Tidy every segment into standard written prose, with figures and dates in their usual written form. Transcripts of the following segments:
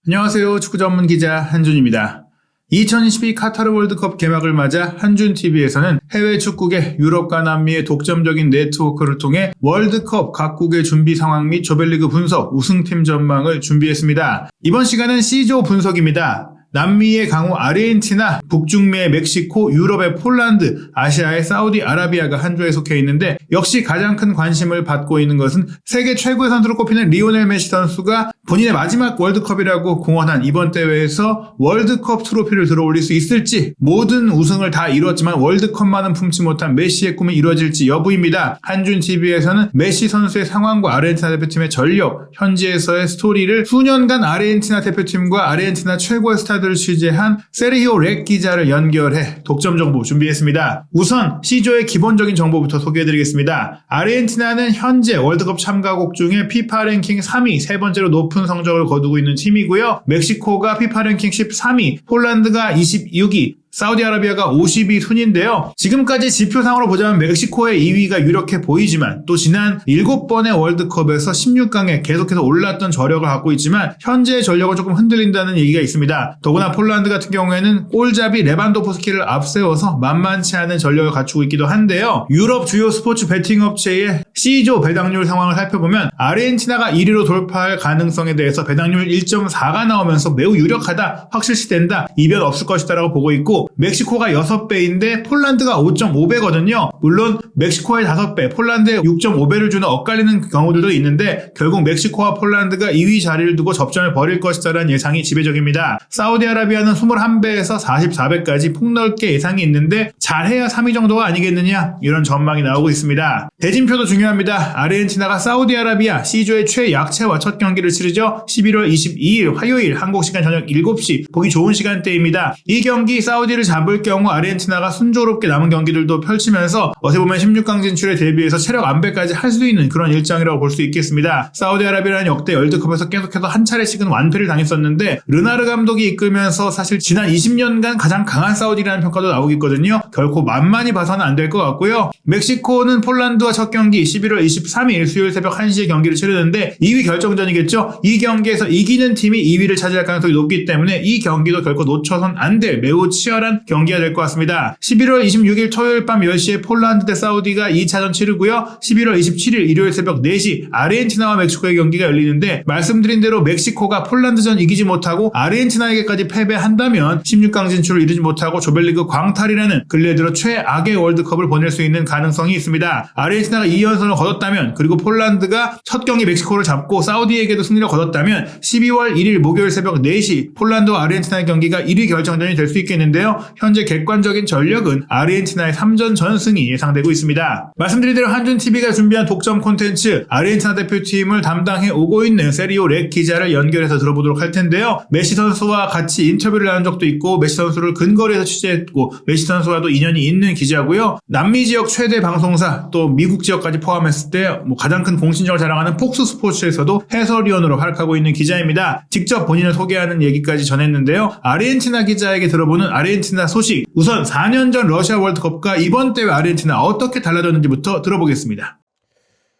안녕하세요. 축구 전문 기자 한준입니다. 2022 카타르 월드컵 개막을 맞아 한준TV에서는 해외 축구계 유럽과 남미의 독점적인 네트워크를 통해 월드컵 각국의 준비 상황 및 조별리그 분석, 우승팀 전망을 준비했습니다. 이번 시간은 C조 분석입니다. 남미의 강호 아르헨티나, 북중미의 멕시코, 유럽의 폴란드, 아시아의 사우디아라비아가 한 조에 속해 있는데 역시 가장 큰 관심을 받고 있는 것은 세계 최고의 선수로 꼽히는 리오넬 메시 선수가 본인의 마지막 월드컵이라고 공언한 이번 대회에서 월드컵 트로피를 들어올릴 수 있을지, 모든 우승을 다 이뤘지만 월드컵만은 품지 못한 메시의 꿈이 이루어질지 여부입니다. 한준TV에서는 메시 선수의 상황과 아르헨티나 대표팀의 전력, 현지에서의 스토리를 수년간 아르헨티나 대표팀과 아르헨티나 최고의 스타들을 취재한 세르히오 렉 기자를 연결해 독점 정보 준비했습니다. 우선 C조의 기본적인 정보부터 소개해드리겠습니다. 아르헨티나는 현재 월드컵 참가국 중에 FIFA 랭킹 3위, 세 번째로 높은 성적을 거두고 있는 팀이고요. 멕시코가 FIFA 랭킹 13위, 폴란드가 26위, 사우디아라비아가 50위 순인데요. 지금까지 지표상으로 보자면 멕시코의 2위가 유력해 보이지만 또 지난 7번의 월드컵에서 16강에 계속해서 올랐던 저력을 갖고 있지만 현재의 전력을 조금 흔들린다는 얘기가 있습니다. 더구나 폴란드 같은 경우에는 골잡이 레반도프스키를 앞세워서 만만치 않은 전력을 갖추고 있기도 한데요. 유럽 주요 스포츠 베팅 업체의 C조 배당률 상황을 살펴보면 아르헨티나가 1위로 돌파할 가능성에 대해서 배당률 1.4가 나오면서 매우 유력하다, 확실시된다, 이변 없을 것이다 라고 보고 있고, 멕시코가 6배인데 폴란드가 5.5배거든요. 물론 멕시코의 5배, 폴란드의 6.5배를 주는 엇갈리는 경우들도 있는데 결국 멕시코와 폴란드가 2위 자리를 두고 접전을 벌일 것이다라는 예상이 지배적입니다. 사우디아라비아는 21배에서 44배까지 폭넓게 예상이 있는데 잘해야 3위 정도가 아니겠느냐, 이런 전망이 나오고 있습니다. 대진표도 중요합니다. 아르헨티나가 사우디아라비아 C조의 최약체와 첫 경기를 치르죠. 11월 22일 화요일 한국시간 저녁 7시, 보기 좋은 시간대입니다. 이 경기 사우디를 잡을 경우 아르헨티나가 순조롭게 남은 경기들도 펼치면서 어떻게 보면 16강 진출에 대비해서 체력 안배까지 할 수 있는 그런 일정이라고 볼 수 있겠습니다. 사우디아라비아는 역대 월드컵에서 계속해서 한 차례씩은 완패를 당했었는데 르나르 감독이 이끌면서 사실 지난 20년간 가장 강한 사우디라는 평가도 나오고 있거든요. 결코 만만히 봐서는 안 될 것 같고요. 멕시코는 폴란드와 첫 경기 11월 23일 수요일 새벽 1시에 경기를 치르는데 2위 결정전이겠죠. 이 경기에서 이기는 팀이 2위를 차지할 가능성이 높기 때문에 이 경기도 결코 놓쳐선 안 될 매우 치열한 경기가 될 것 같습니다. 11월 26일 토요일 밤 10시에 폴란드 대 사우디가 2차전 치르고요. 11월 27일 일요일 새벽 4시 아르헨티나와 멕시코의 경기가 열리는데, 말씀드린 대로 멕시코가 폴란드전 이기지 못하고 아르헨티나에게까지 패배한다면 16강 진출을 이루지 못하고 조별리그 광탈이라는 근래 들어 최악의 월드컵을 보낼 수 있는 가능성이 있습니다. 아르헨티나가 2연승을 거뒀다면, 그리고 폴란드가 첫 경기 멕시코를 잡고 사우디에게도 승리를 거뒀다면 12월 1일 목요일 새벽 4시 폴란드와 아르헨티나의 경기가 1위 결정전이 될 수 있겠는데요. 현재 객관적인 전력은 아르헨티나의 3전 전승이 예상되고 있습니다. 말씀드린 대로 한준TV가 준비한 독점 콘텐츠, 아르헨티나 대표팀을 담당해 오고 있는 세르히오 렉 기자를 연결해서 들어보도록 할 텐데요. 메시 선수와 같이 인터뷰를 나눈 적도 있고 메시 선수를 근거리에서 취재했고 메시 선수와도 인연이 있는 기자고요. 남미 지역 최대 방송사, 또 미국 지역까지 포함했을 때 가장 큰 공신력을 자랑하는 폭스 스포츠에서도 해설위원으로 활약하고 있는 기자입니다. 직접 본인을 소개하는 얘기까지 전했는데요. 아르헨티나 기자에게 들어보는 아르헨티나 소식, 우선 4년 전 러시아 월드컵과 이번 대회 아르헨티나 어떻게 달라졌는지부터 들어보겠습니다.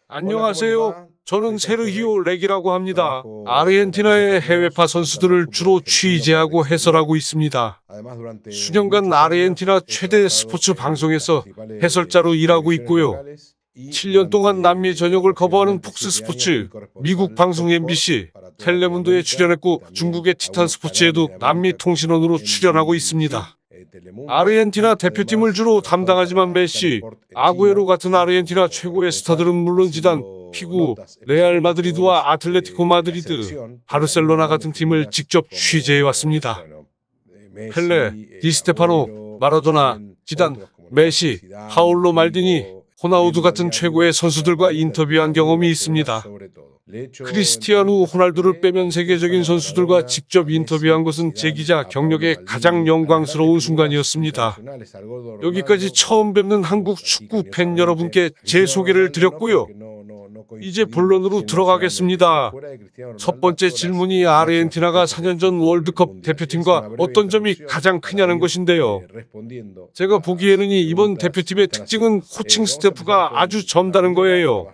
안녕하세요. 저는 세르히오 렉이라고 합니다. 아르헨티나의 해외파 선수들을 주로 취재하고 해설하고 있습니다. 수년간 아르헨티나 최대 스포츠 방송에서 해설자로 일하고 있고요. 7년 동안 남미 전역을 커버하는 폭스 스포츠, 미국 방송 MBC, 텔레문도에 출연했고 중국의 티탄 스포츠에도 남미 통신원으로 출연하고 있습니다. 아르헨티나 대표팀을 주로 담당하지만 메시, 아구에로 같은 아르헨티나 최고의 스타들은 물론 지단, 피구, 레알 마드리드와 아틀레티코 마드리드, 바르셀로나 같은 팀을 직접 취재해왔습니다. 펠레, 디스테파노, 마라도나, 지단, 메시, 파올로 말디니, 호나우두 같은 최고의 선수들과 인터뷰한 경험이 있습니다. 크리스티아누 호날두를 빼면 세계적인 선수들과 직접 인터뷰한 것은 제 기자 경력의 가장 영광스러운 순간이었습니다. 여기까지 처음 뵙는 한국 축구 팬 여러분께 제 소개를 드렸고요. 이제 본론으로 들어가겠습니다. 첫 번째 질문이 아르헨티나가 4년 전 월드컵 대표팀과 어떤 점이 가장 크냐는 것인데요. 제가 보기에는 이번 대표팀의 특징은 코칭 스태프가 아주 젊다는 거예요.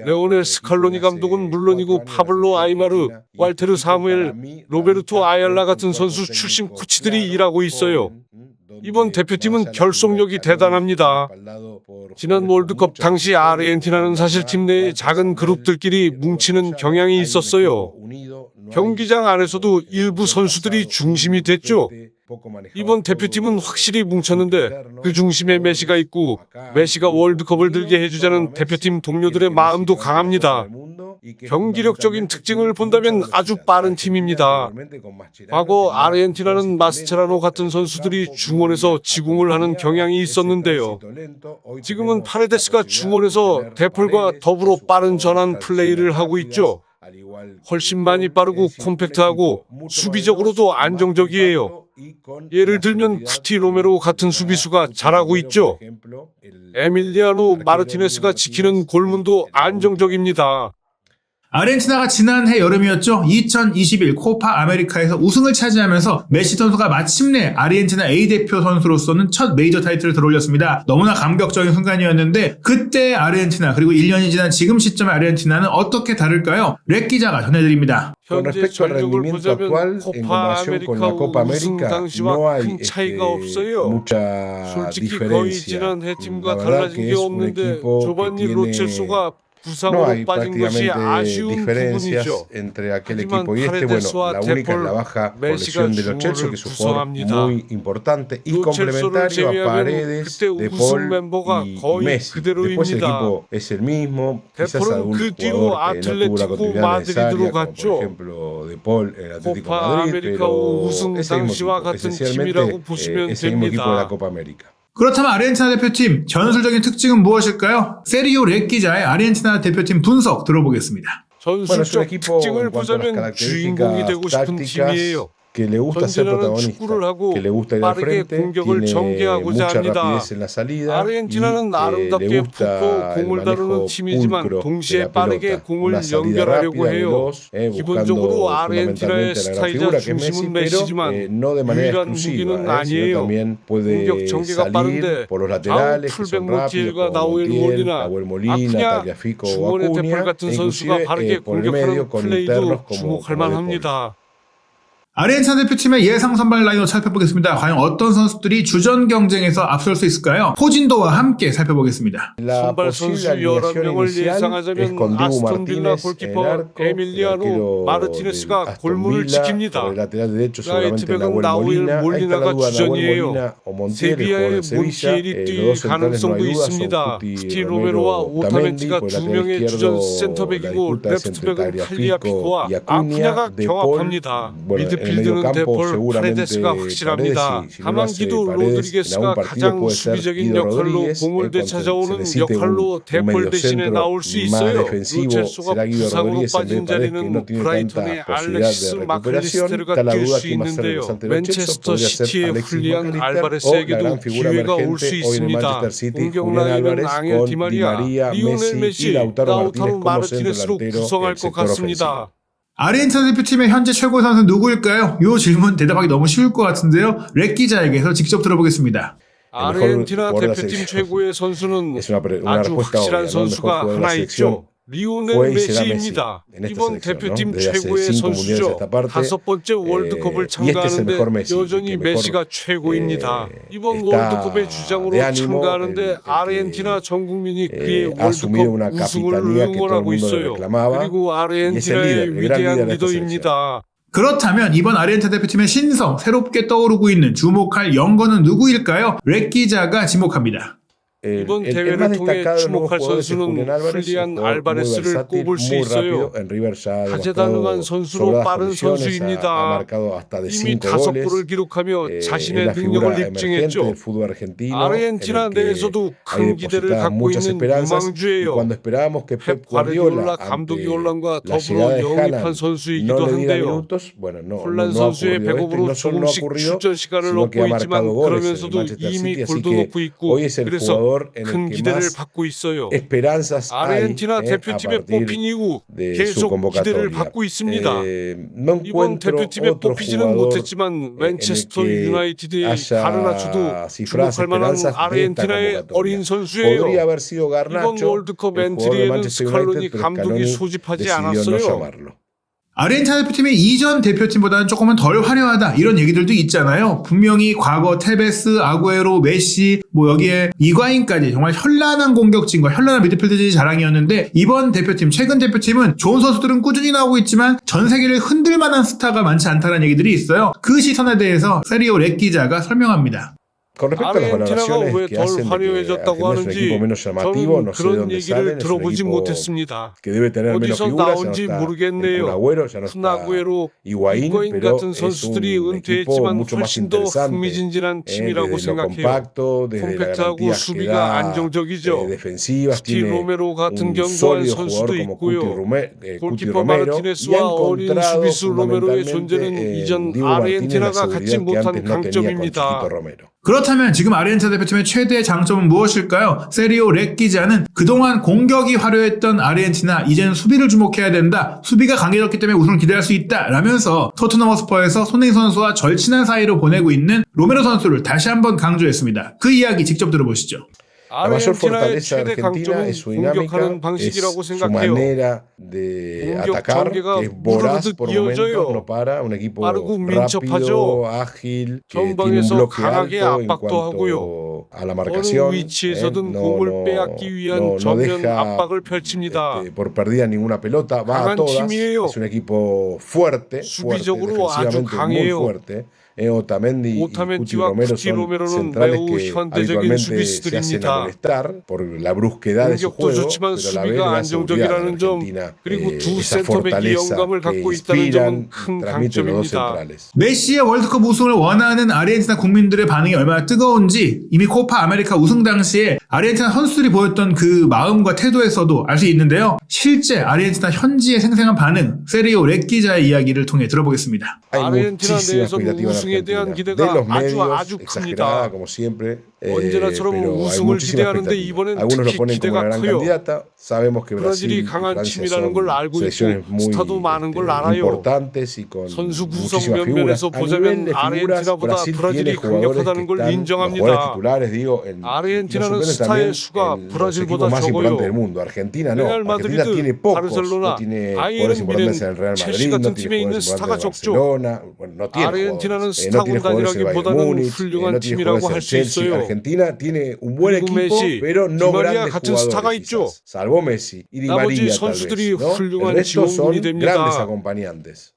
레오넬 스칼로니 감독은 물론이고 파블로 아이마르, 왈테르 사무엘, 로베르토 아얄라 같은 선수 출신 코치들이 일하고 있어요. 이번 대표팀은 결속력이 대단합니다. 지난 월드컵 당시 아르헨티나는 사실 팀 내의 작은 그룹들끼리 뭉치는 경향이 있었어요. 경기장 안에서도 일부 선수들이 중심이 됐죠. 이번 대표팀은 확실히 뭉쳤는데 그 중심에 메시가 있고 메시가 월드컵을 들게 해주자는 대표팀 동료들의 마음도 강합니다. 경기력적인 특징을 본다면 아주 빠른 팀입니다. 과거 아르헨티나는 마스체라노 같은 선수들이 중원에서 지공을 하는 경향이 있었는데요. 지금은 파레데스가 중원에서 데폴과 더불어 빠른 전환 플레이를 하고 있죠. 훨씬 많이 빠르고 콤팩트하고 수비적으로도 안정적이에요. 예를 들면 쿠티 로메로 같은 수비수가 잘하고 있죠. 에밀리아노 마르티네스가 지키는 골문도 안정적입니다. 아르헨티나가 지난해 여름이었죠. 2021 코파 아메리카에서 우승을 차지하면서 메시 선수가 마침내 아르헨티나 A대표 선수로서는 첫 메이저 타이틀을 들어올렸습니다. 너무나 감격적인 순간이었는데 그때 아르헨티나 그리고 1년이 지난 지금 시점의 아르헨티나는 어떻게 다를까요? 렉 기자가 전해드립니다. 현재 전력을 보자면 코파 아메리카 우승 당시와 큰 차이가 없어요. 솔직히 거의 지난해 팀과 달라진 게 없는데 조반니 로첼소가 부상으로 빠진 것이 아쉬운 부분이죠. 하지만 파레데스와 데폴, 메시가 중원을 구성합니다. 로첼소를 제외하면 그때 우승 멤버가 거의 그대로입니다. 데폴은 그 뒤로 아틀레티코 마드리드로 갔죠. 코파 아메리카 우승 당시와 같은 팀이라고 보시면 됩니다. 그렇다면 아르헨티나 대표팀 전술적인 특징은 무엇일까요? 세리오 렉 기자의 아르헨티나 대표팀 분석 들어보겠습니다. 전술적 특징을 보자면 주인공이 되고 싶은 팀이에요. 전진하는 축구를 하고 빠르게 공격을 전개하고자 합니다. 아르헨티나는 아름답게 푸고 공을 다루는 팀이지만 동시에 빠르게 공을 연결하려고 해요. 기본적으로 아르헨티나의 스타이자 중심은 메시지만 유일한 무기는 아니에요. 공격 전개가 빠른데 좌우 풀백 모티엘과 나우엘 몰리나, 아쿠냐, 중원의 데폴 같은 선수가 빠르게 공격하는 플레이도 주목할 만합니다. 아르헨티나 대표팀의 예상 선발 라인업 살펴보겠습니다. 과연 어떤 선수들이 주전 경쟁에서 앞설 수 있을까요? 포진도와 함께 살펴보겠습니다. 선발 선수 11명을 예상하자면 아스톤 빌라 골키퍼 에밀리아노 마르티네스가 골문을 지킵니다. 라이트백은 나우엘 몰리나가 주전이에요. 세비야의 몬티엘이 뛸 가능성도 있습니다. 쿠티 로메로와 오타멘티가 2명의 주전 센터백이고 레프트백은 탈리아 피코와 아쿠냐가 경합합니다. 필드는 데폴, 파레데스가 확실합니다. 가만기도 로드리게스가 가장 수비적인 역할로 공을 되찾아오는 역할로 데폴 대신에 나올 수 있어요. 로첼소가 부상으로 빠진 자리는 브라이턴의 알렉시스 마클리스테르가 뛸 수 있는데요. 맨체스터 시티의 훌리안 알바레스에게도 기회가 올 수 있습니다. 공격 라인은 앙헬 디마리아, 리오넬 메시, 라우타로 마르티네스로 구성할 것 같습니다. 아르헨티나 대표팀의 현재 최고 선수는 누구일까요? 이 질문 대답하기 너무 쉬울 것 같은데요. 렉 기자에게서 직접 들어보겠습니다. 아르헨티나 대표팀 최고의 선수는 아주 확실한 선수가 하나 있죠. 리오넬 메시입니다. 이번 대표팀 최고의 선수죠. 5번째 월드컵을 참가하는데 여전히 메시가 최고입니다. 이번 월드컵의 주장으로 참가하는데 아르헨티나 전 국민이 그의 월드컵 우승을 응원하고 있어요. 그리고 아르헨티나의 위대한 리더입니다. 그렇다면 이번 아르헨티나 대표팀의 신성, 새롭게 떠오르고 있는 주목할 연거는 누구일까요? 렉 기자가 지목합니다. 이번 대회를 통해 주목할 선수는 훌리안 알바레스를 꼽을 수 있어요. 다재다능한 선수로 빠른 선수입니다. 이미 5골을 기록하며 자신의 능력을 입증했죠. 아르헨티나 내에서도 큰 기대를 갖고 있는 유망주예요. 펩 과르디올라 감독이 올란과 더불어 영입한 선수이기도 한데요. 혼란 선수의 백업으로 조금씩 출전 시간을 얻고 있지만 그러면서도 이미 골도 넣고 있고 그래서 큰 기대를 받고 있어요. 아르헨티나 대표팀에 뽑힌 이후 계속 기대를 받고 있습니다. 이번 대표팀에 뽑히지는 못했지만 맨체스터 유나이티드의 가르나초도 주목할 만한 아르헨티나의 어린 선수예요. 이번 월드컵 엔트리에는 스칼로니 감독이 소집하지 않았어요. 아르헨티나 대표팀이 이전 대표팀보다는 조금은 덜 화려하다 이런 얘기들도 있잖아요. 분명히 과거 테베스, 아구에로, 메시, 여기에 이과인까지 정말 현란한 공격진과 현란한 미드필더진이 자랑이었는데 이번 대표팀, 최근 대표팀은 좋은 선수들은 꾸준히 나오고 있지만 전 세계를 흔들 만한 스타가 많지 않다는 얘기들이 있어요. 그 시선에 대해서 세리오 렉 기자가 설명합니다. 아르헨티나가 왜 덜 화려해졌다고 하는지 저는 그런 얘기를 들어보지 못했습니다. 어디서 나온지 모르겠네요. 푸나구에로, 이과인 같은 선수들이 은퇴했지만 훨씬 더 흥미진진한 팀이라고 생각해요. 콤팩트하고 수비가 안정적이죠. 쿠티 로메로 같은 견고한 선수도 있고요. 골키퍼 마르티네스와 어린 수비수 로메로의 존재는 이전 아르헨티나가 갖지 못한 강점입니다. 그렇다면 지금 아르헨티나 대표팀의 최대의 장점은 무엇일까요? 세리오 렉 기자는 그동안 공격이 화려했던 아르헨티나 이제는 수비를 주목해야 된다. 수비가 강해졌기 때문에 우승을 기대할 수 있다. 라면서 토트넘 허스퍼에서 손흥민 선수와 절친한 사이로 보내고 있는 로메로 선수를 다시 한번 강조했습니다. 그 이야기 직접 들어보시죠. 아르헨티나의 최대 강점은 공격하는 방식이라고 생각해요. 공격 전개가 무르르듯 이어져요. 빠르고 민첩하죠. 전방에서 강하게 압박도 하고요. 어느 위치에서든 공을 빼앗기 위한 전면 압박을 펼칩니다. 강한 팀이에요. 수비적으로 아주 강해요. 오타멘디와 쿠티 로메로는 매우 현대적인 수비수들입니다. 공격도 좋지만 수비가 안정적이라는 점, 그리고 두 센터백이 영감을 갖고 있다는 점은 큰 강점입니다. 메시의 월드컵 우승을 원하는 아르헨티나 국민들의 반응이 얼마나 뜨거운지 이미 코파 아메리카 우승 당시에 아르헨티나 선수들이 보였던 그 마음과 태도에서도 알 수 있는데요. 실제 아르헨티나 현지의 생생한 반응, 세리오 렉 기자의 이야기를 통해 들어보겠습니다. 아르헨티나 내에서는 우승에 대한 기대가 아주 큽니다. 언제나처럼 우승을 기대하는데 이번엔 특히 기대가 커요. 브라질이 강한 팀이라는 걸 알고 있고 스타도 많은 걸 알아요. 선수 구성 면면에서 보자면 아르헨티나보다 브라질이 강력하다는 걸 인정합니다. 아르헨티나는 스타의 수가 브라질보다 적어요. 레알 마드리드, 바르셀로나, 바이에른 뮌헨, 첼시 같은 팀에 있는 스타가 적죠. 아르헨티나는 스타 군단이라기보다는 훌륭한 팀이라고 할 수 있어요. 그리고 메시, 디마리아 같은 스타가 있죠. 나머지 선수들이 훌륭한 지원군이 됩니다.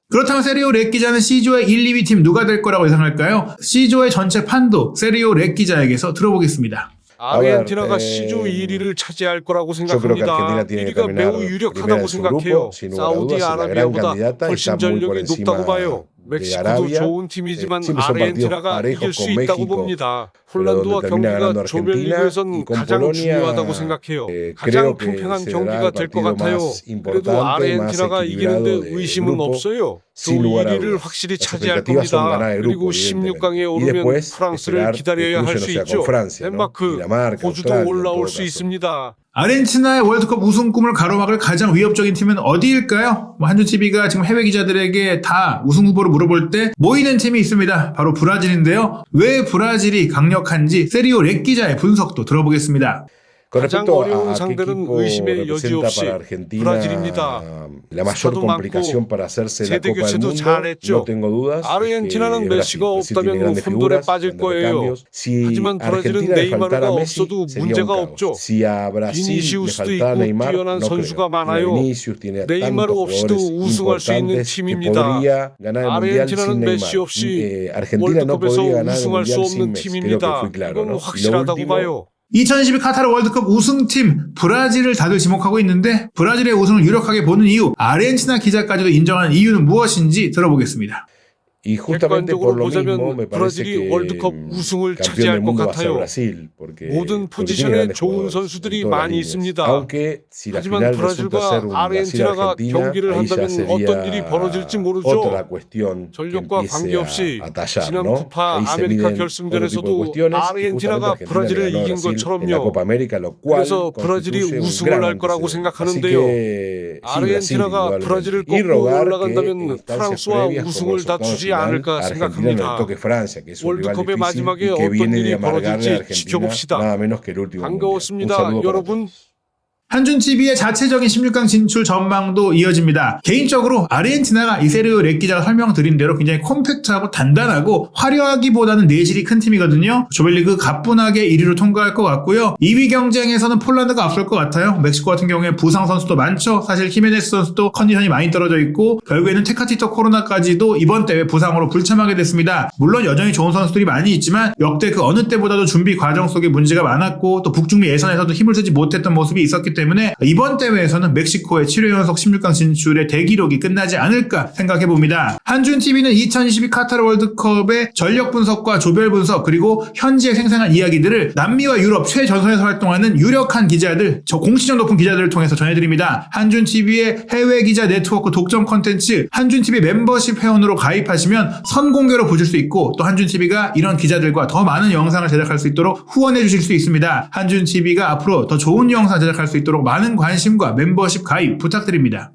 그렇다면 세리오 렉 기자는 C조의 1, 2위 팀 누가 될 거라고 예상할까요? C조의 전체 판도 세리오 렉 기자에게서 들어보겠습니다. 아르헨티나가 C조 1위를 차지할 거라고 생각합니다. 1위가 매우 유력하다고 생각해요. 사우디아라비아보다 훨씬 전력이 높다고 봐요. 멕시코도 좋은 팀이지만 아르헨티나가 이길 수 있다고 봅니다. 폴란드와 경기가 조별리그에선 가장 중요하다고 생각해요. 가장 팽팽한 경기가 될 것 같아요. 그래도 아르헨티나가 이기는데 의심은 없어요. 또 1위를 확실히 차지할 겁니다. 그리고 16강에 오르면 프랑스를 기다려야 할 수 있죠. 덴마크, 호주도 올라올 수 있습니다. 아르헨티나의 월드컵 우승 꿈을 가로막을 가장 위협적인 팀은 어디일까요? 한준TV가 지금 해외 기자들에게 다 우승 후보를 물어볼 때 모이는 팀이 있습니다. 바로 브라질인데요. 왜 브라질이 강력한지 세리오 렉 기자의 분석도 들어보겠습니다. 가장 어려운 상대는 의심의 여지 없이 브라질입니다. 스타도 많고 세대 교체도 잘했죠. 아르헨티나는 메시가 없다면 혼돈에 빠질 거예요. 하지만 브라질은 네이마르가 없어도 문제가 없죠. 비니시우스도 있고 뛰어난 선수가 많아요. 네이마르 없이도 우승할 수 있는 팀입니다. 아르헨티나는 메시 없이 월드컵에서 우승할 수 없는 팀입니다. 이건 확실하다고 봐요. 2022 카타르 월드컵 우승팀 브라질을 다들 지목하고 있는데 브라질의 우승을 유력하게 보는 이유, 아르헨티나 기자까지도 인정하는 이유는 무엇인지 들어보겠습니다. Y justamente por 객관적으로 lo mismo 보자면 me parece 브라질이 que 월드컵 우승을 campeón del 차지할 것 mundo va a ser 같아요. Brasil porque 모든 tiene 포지션에 grandes 좋은 jugadores en 선수들이 todas las 많이 líneas. 있습니다. Aunque si la 하지만 final resulta ser 브라질과 un 아르헨티나가 Brasil-Argentina, 경기를 ahí ya 한다면 어떤 일이 sería 벌어질지 otra 모르죠. cuestión que 전력과 empiece 관계없이 a tallar, 지난 ¿no? 푸파 Ahí se 아메리카 miden otro tipo de 결승전에서도 cuestiones y justamente 아르헨티나가 Argentina le 브라질을 ganó a 이긴 Brasil en la 것처럼요. Copa América, lo cual 그래서 브라질이 constituye un 우승을 gran 할 거라고 antecedente. Así 생각하는데요. que sí, Brasil 아르헨티나가 indudablemente. 브라질을 Y 꺾고 rogar que en 올라간다면 instancias 프랑스와 previas como 우승을 resultado 다투지 final 않을까 Argentina no le 생각합니다. toque Francia, que es un rival 월드컵의 difícil 마지막에 y que 어떤 viene de 일이 amargarle a 벌어질지 Argentina 지켜봅시다. nada menos que el último mundial. Un 반가웠습니다, saludo para 여러분. 한준TV의 자체적인 16강 진출 전망도 이어집니다. 개인적으로 아르헨티나가 이세르 렉 기자가 설명드린 대로 굉장히 컴팩트하고 단단하고 화려하기보다는 내실이 큰 팀이거든요. 조별리그 가뿐하게 1위로 통과할 것 같고요. 2위 경쟁에서는 폴란드가 앞설 것 같아요. 멕시코 같은 경우에 부상 선수도 많죠. 사실 히메네스 선수도 컨디션이 많이 떨어져 있고 결국에는 테카티토 코로나까지도 이번 대회 부상으로 불참하게 됐습니다. 물론 여전히 좋은 선수들이 많이 있지만 역대 그 어느 때보다도 준비 과정 속에 문제가 많았고 또 북중미 예선에서도 힘을 쓰지 못했던 모습이 있었기 때문에 이번 대회에서는 멕시코의 7회 연속 16강 진출의 대기록이 끝나지 않을까 생각해봅니다. 한준TV는 2022 카타르 월드컵의 전력 분석과 조별 분석 그리고 현지에 생생한 이야기들을 남미와 유럽 최전선에서 활동하는 유력한 기자들, 공신력 높은 기자들을 통해서 전해드립니다. 한준TV의 해외 기자 네트워크 독점 콘텐츠 한준TV 멤버십 회원으로 가입하시면 선공개로 보실 수 있고 또 한준TV가 이런 기자들과 더 많은 영상을 제작할 수 있도록 후원해 주실 수 있습니다. 한준TV가 앞으로 더 좋은 영상 제작할 수 있도록 많은 관심과 멤버십 가입 부탁드립니다.